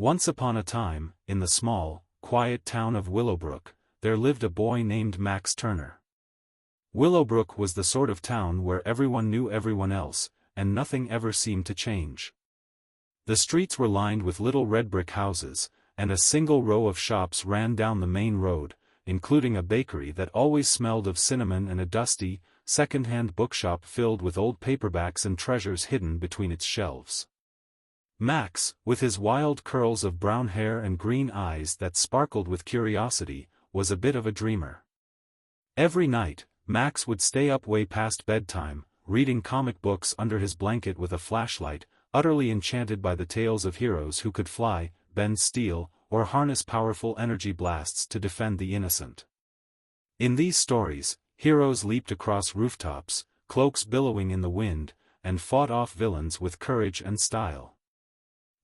Once upon a time, in the small, quiet town of Willowbrook, there lived a boy named Max Turner. Willowbrook was the sort of town where everyone knew everyone else, and nothing ever seemed to change. The streets were lined with little red brick houses, and a single row of shops ran down the main road, including a bakery that always smelled of cinnamon and a dusty, second-hand bookshop filled with old paperbacks and treasures hidden between its shelves. Max, with his wild curls of brown hair and green eyes that sparkled with curiosity, was a bit of a dreamer. Every night, Max would stay up way past bedtime, reading comic books under his blanket with a flashlight, utterly enchanted by the tales of heroes who could fly, bend steel, or harness powerful energy blasts to defend the innocent. In these stories, heroes leaped across rooftops, cloaks billowing in the wind, and fought off villains with courage and style.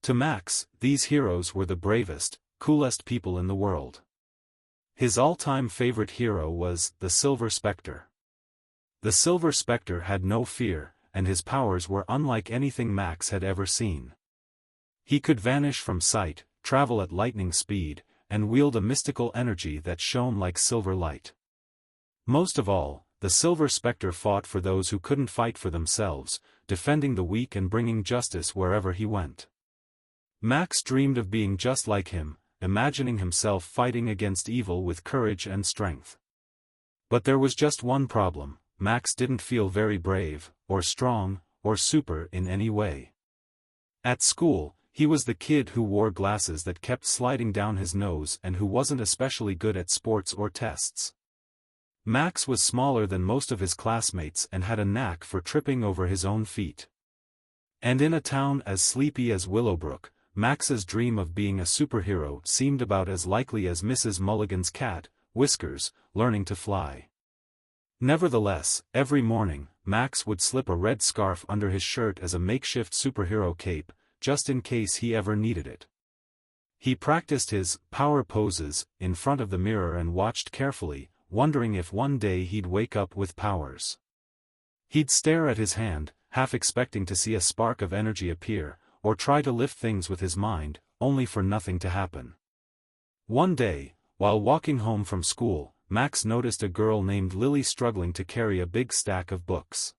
To Max, these heroes were the bravest, coolest people in the world. His all-time favorite hero was the Silver Spectre. The Silver Spectre had no fear, and his powers were unlike anything Max had ever seen. He could vanish from sight, travel at lightning speed, and wield a mystical energy that shone like silver light. Most of all, the Silver Spectre fought for those who couldn't fight for themselves, defending the weak and bringing justice wherever he went. Max dreamed of being just like him, imagining himself fighting against evil with courage and strength. But there was just one problem: Max didn't feel very brave, or strong, or super in any way. At school, he was the kid who wore glasses that kept sliding down his nose and who wasn't especially good at sports or tests. Max was smaller than most of his classmates and had a knack for tripping over his own feet. And in a town as sleepy as Willowbrook, Max's dream of being a superhero seemed about as likely as Mrs. Mulligan's cat, Whiskers, learning to fly. Nevertheless, every morning, Max would slip a red scarf under his shirt as a makeshift superhero cape, just in case he ever needed it. He practiced his power poses in front of the mirror and watched carefully, wondering if one day he'd wake up with powers. He'd stare at his hand, half expecting to see a spark of energy appear, or try to lift things with his mind, only for nothing to happen. One day, while walking home from school, Max noticed a girl named Lily struggling to carry a big stack of books.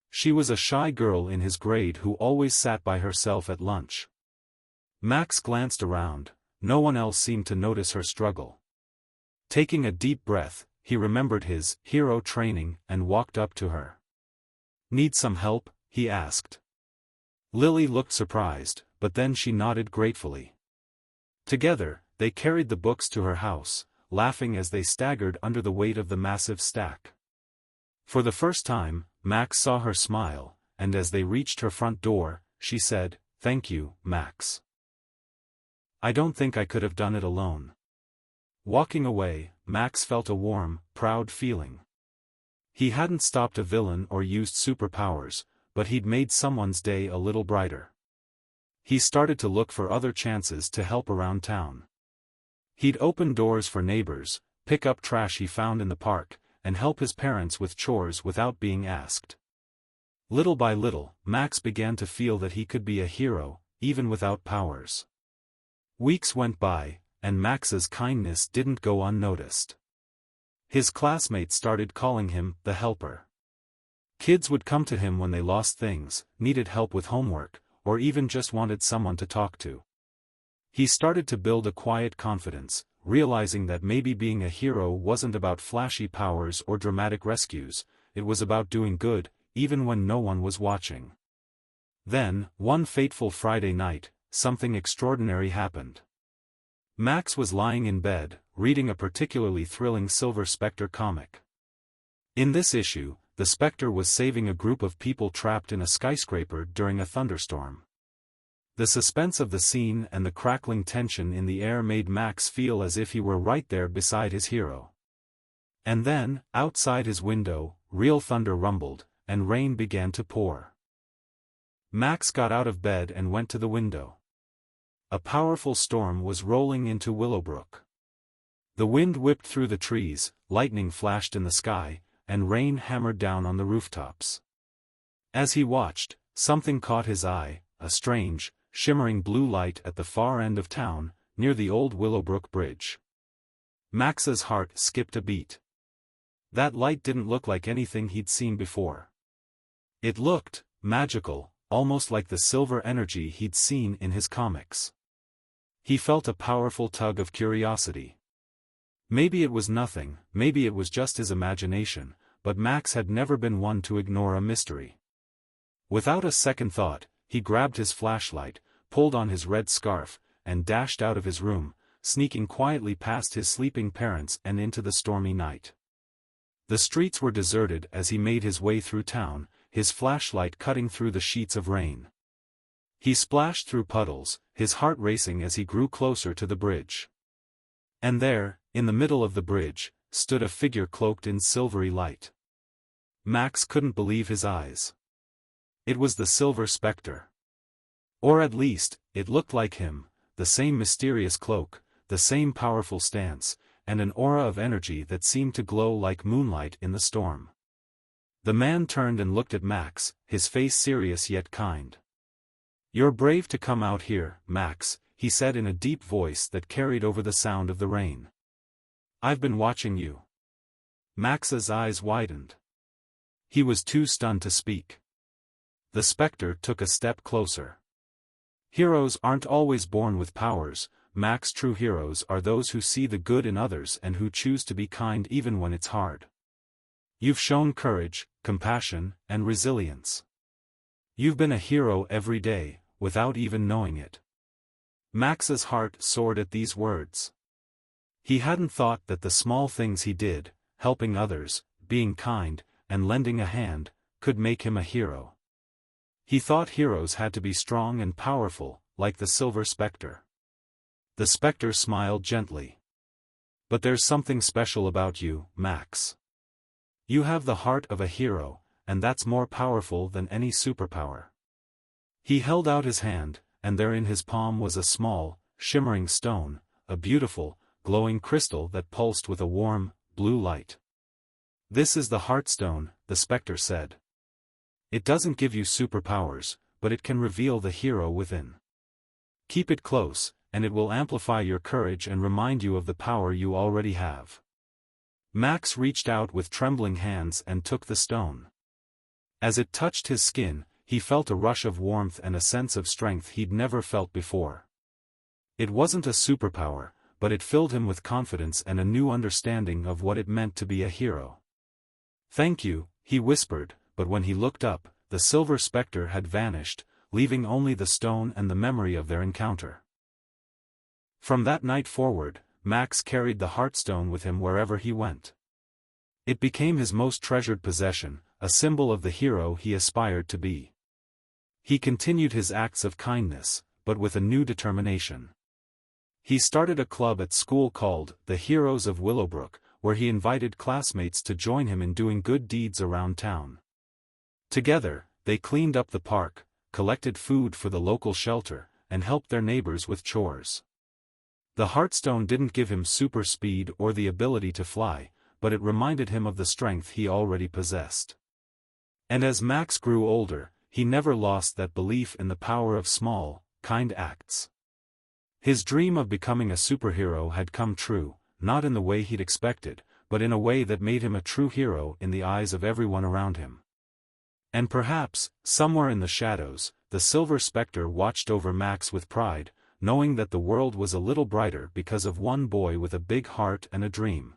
She was a shy girl in his grade who always sat by herself at lunch. Max glanced around. No one else seemed to notice her struggle. Taking a deep breath, he remembered his hero training and walked up to her. "Need some help?" he asked. Lily looked surprised, but then she nodded gratefully. Together, they carried the books to her house, laughing as they staggered under the weight of the massive stack. For the first time, Max saw her smile, and as they reached her front door, she said, "Thank you, Max. I don't think I could have done it alone." Walking away, Max felt a warm, proud feeling. He hadn't stopped a villain or used superpowers, but he'd made someone's day a little brighter. He started to look for other chances to help around town. He'd open doors for neighbors, pick up trash he found in the park, and help his parents with chores without being asked. Little by little, Max began to feel that he could be a hero, even without powers. Weeks went by, and Max's kindness didn't go unnoticed. His classmates started calling him the Helper. Kids would come to him when they lost things, needed help with homework, or even just wanted someone to talk to. He started to build a quiet confidence, realizing that maybe being a hero wasn't about flashy powers or dramatic rescues, it was about doing good, even when no one was watching. Then, one fateful Friday night, something extraordinary happened. Max was lying in bed, reading a particularly thrilling Silver Spectre comic. In this issue, the Spectre was saving a group of people trapped in a skyscraper during a thunderstorm. The suspense of the scene and the crackling tension in the air made Max feel as if he were right there beside his hero. And then, outside his window, real thunder rumbled, and rain began to pour. Max got out of bed and went to the window. A powerful storm was rolling into Willowbrook. The wind whipped through the trees, lightning flashed in the sky, and rain hammered down on the rooftops. As he watched, something caught his eye, a strange, shimmering blue light at the far end of town, near the old Willowbrook Bridge. Max's heart skipped a beat. That light didn't look like anything he'd seen before. It looked magical, almost like the silver energy he'd seen in his comics. He felt a powerful tug of curiosity. Maybe it was nothing, maybe it was just his imagination, but Max had never been one to ignore a mystery. Without a second thought, he grabbed his flashlight, pulled on his red scarf, and dashed out of his room, sneaking quietly past his sleeping parents and into the stormy night. The streets were deserted as he made his way through town, his flashlight cutting through the sheets of rain. He splashed through puddles, his heart racing as he grew closer to the bridge. And there, in the middle of the bridge, stood a figure cloaked in silvery light. Max couldn't believe his eyes. It was the Silver Spectre. Or at least, it looked like him, the same mysterious cloak, the same powerful stance, and an aura of energy that seemed to glow like moonlight in the storm. The man turned and looked at Max, his face serious yet kind. "You're brave to come out here, Max," he said in a deep voice that carried over the sound of the rain. "I've been watching you." Max's eyes widened. He was too stunned to speak. The spectre took a step closer. "Heroes aren't always born with powers, Max. True heroes are those who see the good in others and who choose to be kind even when it's hard. You've shown courage, compassion, and resilience. You've been a hero every day, without even knowing it." Max's heart soared at these words. He hadn't thought that the small things he did, helping others, being kind, and lending a hand, could make him a hero. He thought heroes had to be strong and powerful, like the Silver Spectre. The spectre smiled gently. "But there's something special about you, Max. You have the heart of a hero, and that's more powerful than any superpower." He held out his hand, and there in his palm was a small, shimmering stone, a beautiful, glowing crystal that pulsed with a warm, blue light. "This is the Heartstone," the spectre said. "It doesn't give you superpowers, but it can reveal the hero within. Keep it close, and it will amplify your courage and remind you of the power you already have." Max reached out with trembling hands and took the stone. As it touched his skin, he felt a rush of warmth and a sense of strength he'd never felt before. It wasn't a superpower, but it filled him with confidence and a new understanding of what it meant to be a hero. "Thank you," he whispered, but when he looked up, the Silver Spectre had vanished, leaving only the stone and the memory of their encounter. From that night forward, Max carried the Heartstone with him wherever he went. It became his most treasured possession, a symbol of the hero he aspired to be. He continued his acts of kindness, but with a new determination. He started a club at school called the Heroes of Willowbrook, where he invited classmates to join him in doing good deeds around town. Together, they cleaned up the park, collected food for the local shelter, and helped their neighbors with chores. The Heartstone didn't give him super speed or the ability to fly, but it reminded him of the strength he already possessed. And as Max grew older, he never lost that belief in the power of small, kind acts. His dream of becoming a superhero had come true, not in the way he'd expected, but in a way that made him a true hero in the eyes of everyone around him. And perhaps, somewhere in the shadows, the Silver Spectre watched over Max with pride, knowing that the world was a little brighter because of one boy with a big heart and a dream.